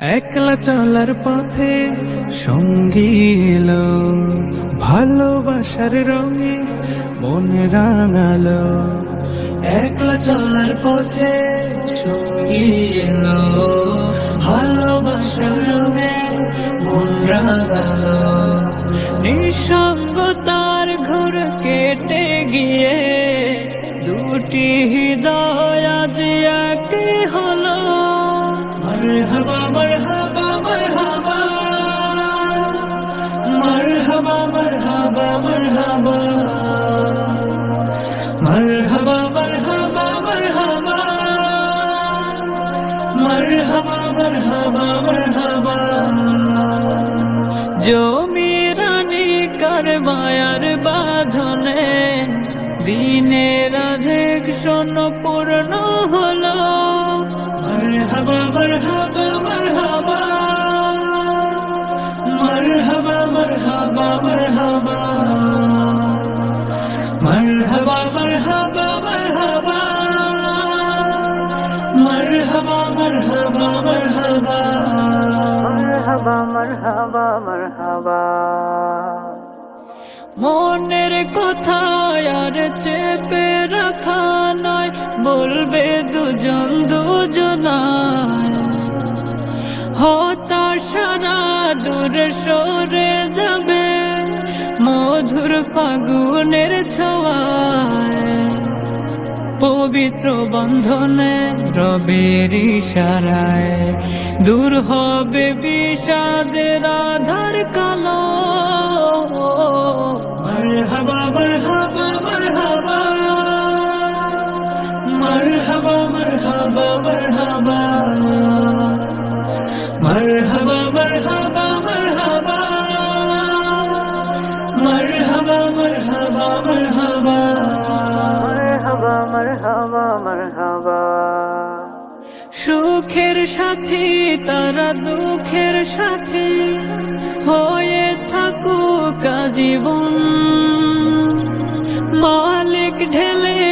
একলা চলার পথে সঙ্গী এলো, ভালোবাসার রঙে মন রাঙালো। একলা চলার পথে সঙ্গী এলো, ভালোবাসার রঙে মন রাঙালো। নিঃসঙ্গতার ঘোর কেটে গিয়ে দুটি হৃদয় আজ এক হলো। মারহাবা মারহাবা মারহাবা, মারহাবা মারহাবা মারহাবা, মারহাবা মারহাবা মারহাবা, মারহাবা মারহাবা মারহাবা। জমিরানি কার মায়ার বাঁধনে দিনের আধেক শোন পূর্ণ হলো। মারহাবা মারহাবা মারহাবা, মারহাবা মারহাবা মারহাবা, মারহাবা মারহাবা মারহাবা, মারহাবা মারহাবা মারহাবা, মারহাবা মারহাবা মারহাবা। মনের কথা আর চেপে রাখা নয়, বলবে দুজন দুজনায়। হতাশারা দূর সরে যাবে মধুর ফাগুনের ছোঁয়ায়। পবিত্র বন্ধনে রবের ইশারায় দূর হবে বিষাদের আধার কালো। মারহাবা মারহাবা মারহাবা, মারহাবা মারহাবা মারহাবা, মারহাবা মারহাবা মারহাবা, মারহাবা মারহাবা মারহাবা, মারহাবা মারহাবা মারহাবা। সুখের সাথী তারা দুঃখের সাথী হয়ে থাকুক জীবন। মালিক ঢেলে